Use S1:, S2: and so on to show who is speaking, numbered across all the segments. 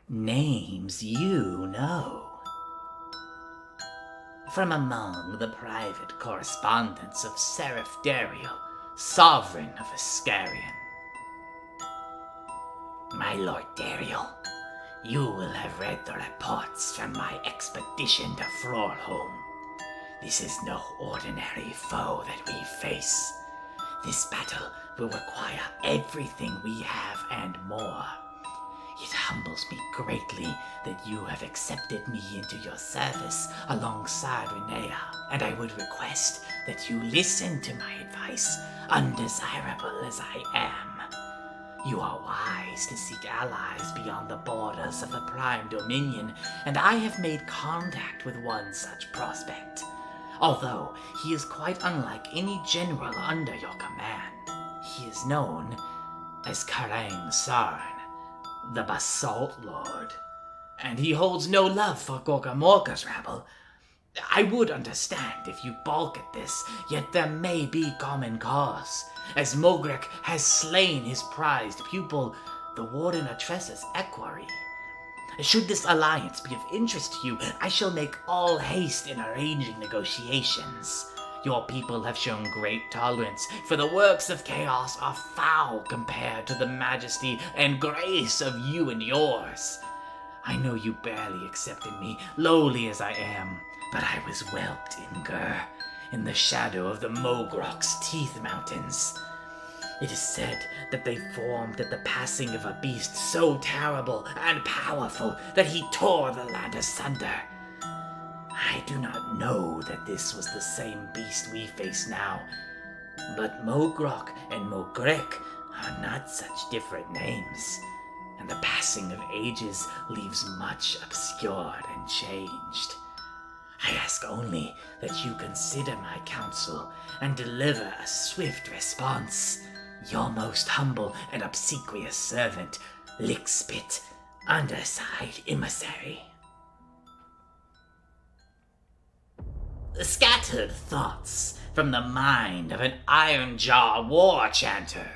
S1: names you know. From among the private correspondence of Seraph Dariel, sovereign of Iscarian. My Lord Dariel, you will have read the reports from my expedition to Florholm. This is no ordinary foe that we face. This battle will require everything we have and more. It humbles me greatly that you have accepted me into your service alongside Renea, and I would request that you listen to my advice, undesirable as I am. You are wise to seek allies beyond the borders of the Prime Dominion, and I have made contact with one such prospect. Although he is quite unlike any general under your command, he is known as Karang Sarn, the Basalt Lord, and he holds no love for Gorgamorka's rabble. I would understand if you balk at this, yet there may be common cause, as Mogric has slain his prized pupil, the Warden of Tressa's equerry. Should this alliance be of interest to you, I shall make all haste in arranging negotiations. Your people have shown great tolerance, for the works of chaos are foul compared to the majesty and grace of you and yours. I know you barely accepted me, lowly as I am, but I was whelped in Gur, in the shadow of the Mogrok's Teeth Mountains. It is said that they formed at the passing of a beast so terrible and powerful that he tore the land asunder. I do not know that this was the same beast we face now, but Mogrok and Mogric are not such different names, and the passing of ages leaves much obscured and changed. I ask only that you consider my counsel and deliver a swift response. Your most humble and obsequious servant, Lickspit, Underside Emissary. Scattered thoughts from the mind of an Ironjaw war chanter.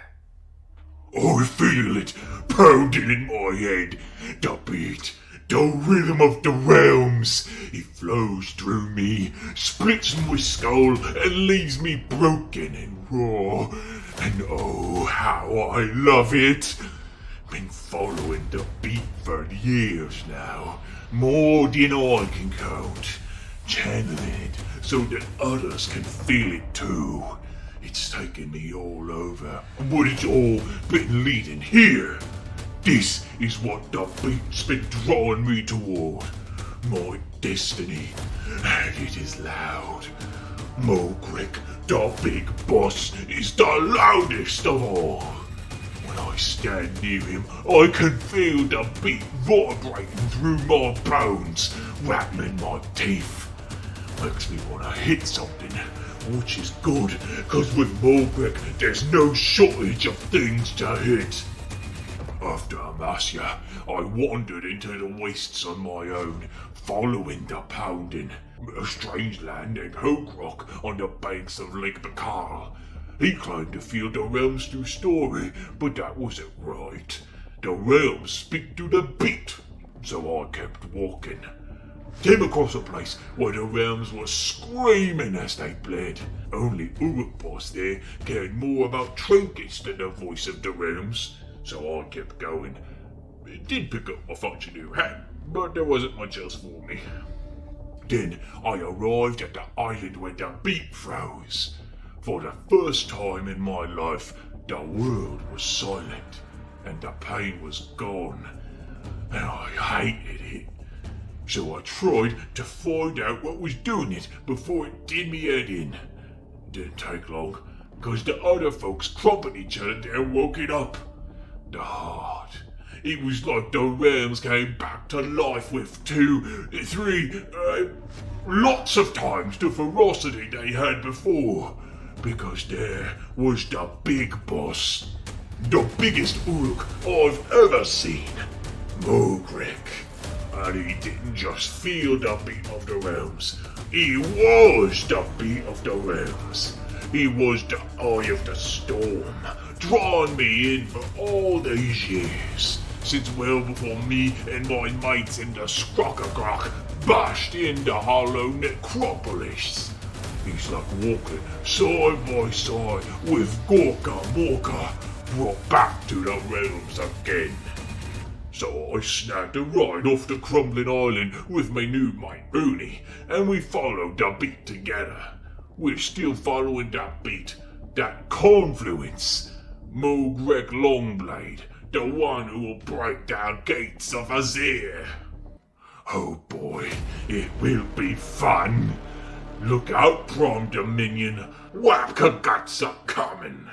S2: I feel it pounding in my head. The beat, the rhythm of the realms. It flows through me, splits my skull, and leaves me broken and raw. And oh, how I love it. Been following the beat for years now, more than I can count. Channeling it so that others can feel it too. It's taken me all over, but it's all been leading here. This is what the beat's been drawing me toward. My destiny, and it is loud. Mogric, the big boss, is the loudest of all. When I stand near him, I can feel the beat vibrating through my bones, rattling my teeth. Makes me want to hit something, which is good, cause with Mogric there's no shortage of things to hit. After Amasia, I wandered into the wastes on my own, following the pounding. A strange land named Hogrock on the banks of Lake Bakal. He claimed to feel the realms through story, but that wasn't right. The realms speak through the beat, so I kept walking. Came across a place where the realms were screaming as they bled. Only Uruk boss there cared more about trinkets than the voice of the realms, so I kept going. It did pick up a function new hat, but there wasn't much else for me. Then I arrived at the island where the beat froze. For the first time in my life, the world was silent, and the pain was gone, and I hated it. So I tried to find out what was doing it before it did me head in. Didn't take long, cause the other folks crumping each other down woke it up. The heart. It was like the realms came back to life with 2, 3, lots of times the ferocity they had before. Because there was the big boss. The biggest Uruk I've ever seen. Mogric. And he didn't just feel the beat of the realms. He was the beat of the realms. He was the eye of the storm, drawing me in for all these years. since well before me and my mates in the Scrockagrock bashed in the hollow necropolis. It's like walking side by side with Gorka Morka brought back to the realms again. So I snagged a ride off the crumbling island with my new mate Booney, and we followed the beat together. We're still following that beat, that confluence. Moghrek Longblade, the one who will break down gates of Azir. Oh boy, it will be fun. Look out, Prom Dominion, Wapkaguts are coming.